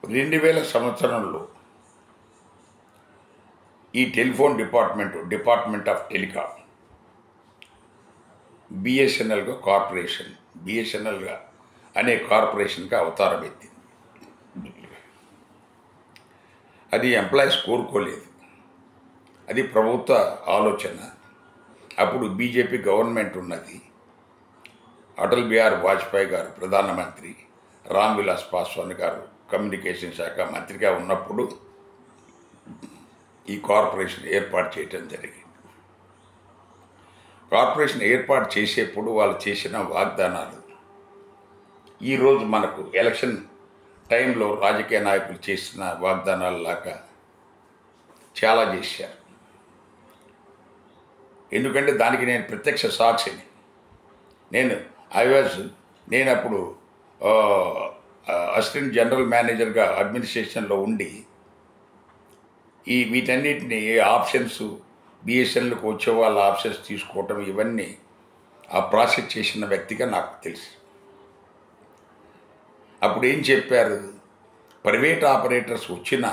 2000 సంవత్సరంలో ఈ telephone Department of Telecom బిఎస్ఎన్ఎల్గా కార్పొరేషన్ బిఎస్ఎన్ఎల్గా అనే కార్పొరేషన్కి అవతారం ఎత్తింది. అది ఎంప్లాయీస్ కోరుకోలేదు, అది ప్రభుత్వ ఆలోచన. అప్పుడు బీజేపీ గవర్నమెంట్ ఉన్నది, అటల్ బిహారీ వాజ్పేయి గారు ప్రధానమంత్రి, రామ్ విలాస్ పాస్వాన్ గారు కమ్యూనికేషన్ శాఖ మంత్రిగా ఉన్నప్పుడు ఈ కార్పొరేషన్ ఏర్పాటు చేయటం జరిగింది. కార్పొరేషన్ ఏర్పాటు చేసేప్పుడు వాళ్ళు చేసిన వాగ్దానాలు ఈరోజు మనకు ఎలక్షన్ టైంలో రాజకీయ నాయకులు చేసిన వాగ్దానాల లాగా చాలా చేశారు. ఎందుకంటే దానికి నేను ప్రత్యక్ష సాక్షిని. నేను అప్పుడు అసిస్టెంట్ జనరల్ మేనేజర్గా అడ్మినిస్ట్రేషన్లో ఉండి వీటన్నిటిని ఆప్షన్స్ బిఎస్ఎన్ఎల్కి వచ్చే వాళ్ళ ఆప్షన్స్ తీసుకోవటం ఇవన్నీ ఆ ప్రాసెస్ చేసిన వ్యక్తిగా నాకు తెలుసు. అప్పుడు ఏం చెప్పారు, ప్రైవేట్ ఆపరేటర్స్ వచ్చిన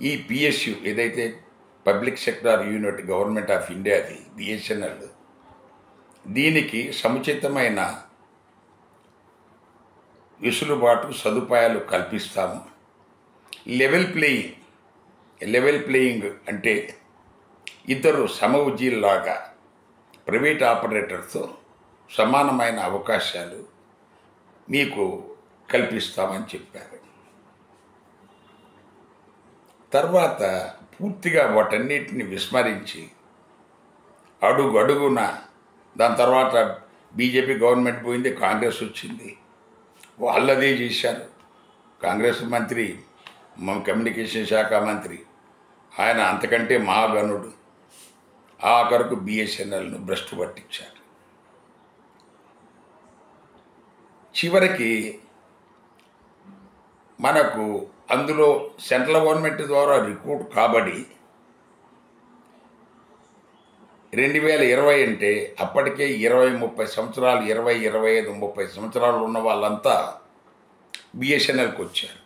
ఈ పిఎస్యు ఏదైతే public sector unit government of ఇండియాది బిఎస్ఎన్ఎల్, దీనికి సముచితమైన వెసులుబాటు సదుపాయాలు కల్పిస్తాము. లెవెల్ ప్లేయింగ్ అంటే ఇద్దరు సమఉజ్జీల్లాగా ప్రైవేట్ ఆపరేటర్తో సమానమైన అవకాశాలు మీకు కల్పిస్తామని చెప్పారు. తర్వాత పూర్తిగా వాటన్నిటిని విస్మరించి అడుగున దాని తర్వాత బీజేపీ గవర్నమెంట్ పోయింది, కాంగ్రెస్ వచ్చింది, వాళ్ళదే చేశారు. కాంగ్రెస్ మంత్రి కమ్యూనికేషన్ శాఖ మంత్రి, ఆయన అంతకంటే మహాగణుడు, ఆఖరకు బిఎస్ఎన్ఎల్ను భ్రష్టు పట్టించారు. చివరికి మనకు అందులో సెంట్రల్ గవర్నమెంట్ ద్వారా రిక్రూట్ కాబడి 2020 అంటే అప్పటికే 20-30 సంవత్సరాలు 20-25-30 సంవత్సరాలు ఉన్న వాళ్ళంతా బిఎస్ఎన్ఎల్కి వచ్చారు.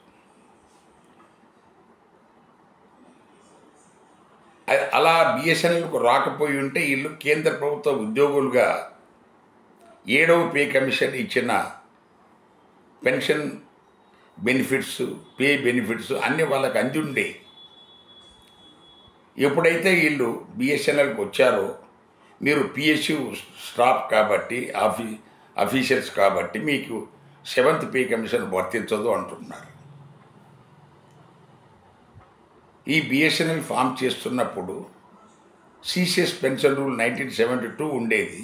అలా బిఎస్ఎన్ఎల్కు రాకపోయి ఉంటే వీళ్ళు కేంద్ర ప్రభుత్వ ఉద్యోగులుగా 7వ పే కమిషన్ ఇచ్చిన పెన్షన్ బెనిఫిట్స్, పే బెనిఫిట్స్ అన్నీ వాళ్ళకి అందిండే. ఎప్పుడైతే వీళ్ళు బిఎస్ఎన్ఎల్కి వచ్చారో, మీరు పిఎస్యు స్టాఫ్ కాబట్టి అఫీషియల్స్ కాబట్టి మీకు 7th పే కమిషన్ వర్తించదు అంటున్నారు. ఈ బిఎస్ఎన్ఎల్ ఫామ్ చేస్తున్నప్పుడు సిసిఎస్ పెన్షన్ రూల్ 1972 ఉండేది.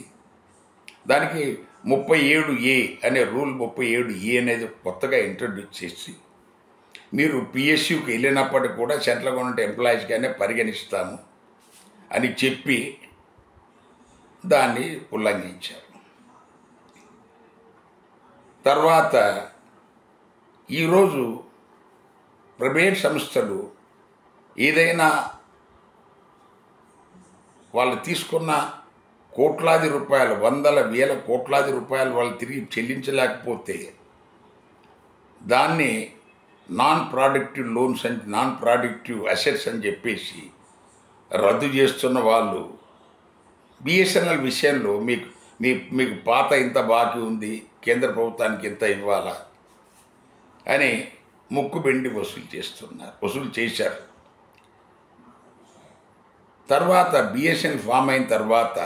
దానికి 37A అనే రూల్ 37A అనేది కొత్తగా ఇంట్రడ్యూస్ చేసి మీరు పిఎస్యుకి వెళ్ళినప్పటికీ కూడా సెంట్రల్ గవర్నమెంట్ ఎంప్లాయీస్గానే పరిగణిస్తాము అని చెప్పి దాన్ని ఉల్లంఘించారు. తర్వాత ఈరోజు ప్రైవేట్ సంస్థలు ఏదైనా వాళ్ళు తీసుకున్న కోట్లాది రూపాయలు, వందల వేల కోట్లాది రూపాయలు వాళ్ళు తిరిగి చెల్లించలేకపోతే దాన్ని నాన్ ప్రొడక్టివ్ లోన్స్ అంటే నాన్ ప్రొడక్టివ్ అసెట్స్ అని చెప్పేసి రద్దు చేస్తున్న వాళ్ళు బిఎస్ఎన్ఎల్ విషయంలో మీకు పాత ఇంత బాకీ ఉంది, కేంద్ర ప్రభుత్వానికి ఇంత ఇవ్వాలా అని ముక్కుబెండి వసూలు చేశారు. తర్వాత బిఎస్ఎన్ఎల్ ఫామ్ అయిన తర్వాత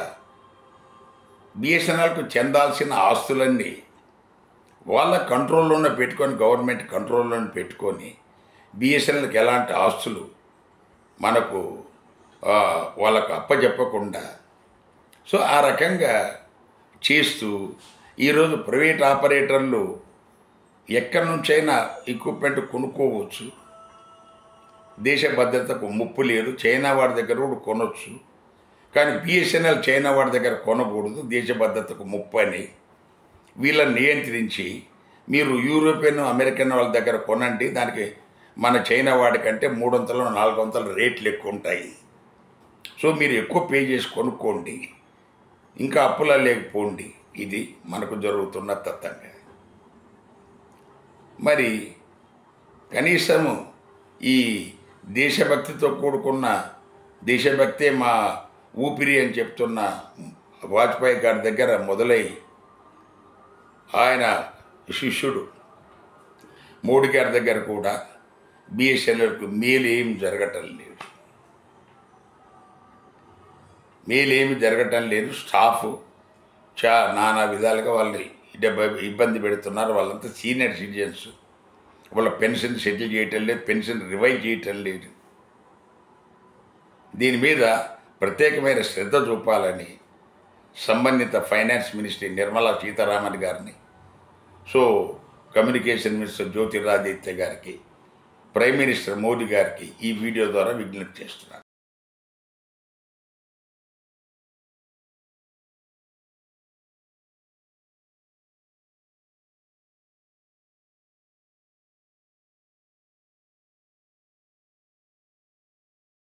బిఎస్ఎన్ఎల్కు చెందాల్సిన ఆస్తులన్నీ వాళ్ళ కంట్రోల్లోనే పెట్టుకొని, గవర్నమెంట్ కంట్రోల్లోనే పెట్టుకొని బిఎస్ఎన్ఎల్కి ఎలాంటి ఆస్తులు మనకు వాళ్ళకు అప్పచెప్పకుండా సో ఆ రకంగా చేస్తూ ఈరోజు ప్రైవేట్ ఆపరేటర్లు ఎక్కడి నుంచైనా ఎక్విప్మెంట్ కొనుక్కోవచ్చు, దేశ భద్రతకు ముప్పు లేదు, చైనా వాడి దగ్గర కూడా కొనవచ్చు. కానీ బిఎస్ఎన్ఎల్ చైనా వాడి దగ్గర కొనకూడదు, దేశ భద్రతకు ముప్పు అని వీళ్ళని నియంత్రించి మీరు యూరోపియన్ అమెరికన్ వాళ్ళ దగ్గర కొనండి, దానికి మన చైనా వాడికంటే 300-400 రేట్లు ఎక్కువ ఉంటాయి, సో మీరు ఎక్కువ పే చేసి కొనుక్కోండి, ఇంకా అప్పుల లేకపోండి. ఇది మనకు జరుగుతున్న తత్వంగా. మరి కనీసము ఈ దేశభక్తితో కూడుకున్న దేశభక్తే మా ఊపిరి అని చెప్తున్న వాజ్పేయి గారి దగ్గర మొదలై ఆయన శిష్యుడు మోడీ గారి దగ్గర కూడా బిఎస్ఎన్ఎల్కు మేలేం జరగటం లేదు. మేలేమి జరగటం లేదు. స్టాఫ్ నానా విధాలుగా వాళ్ళని ఇబ్బంది పెడుతున్నారు. వాళ్ళంతా సీనియర్ సిటిజన్స్. వాళ్ళ పెన్షన్ సెటిల్ చేయటం లేదు, పెన్షన్ రివైజ్ చేయటం లేదు. దీని మీద ప్రత్యేకమైన శ్రద్ధ చూపాలని సంబంధిత ఫైనాన్స్ మినిస్టర్ నిర్మలా సీతారామన్ గారిని, కమ్యూనికేషన్ మినిస్టర్ జ్యోతిరాదిత్య గారికి, ప్రైమ్ మినిస్టర్ మోదీ గారికి ఈ వీడియో ద్వారా విజ్ఞప్తి చేస్తున్నాను.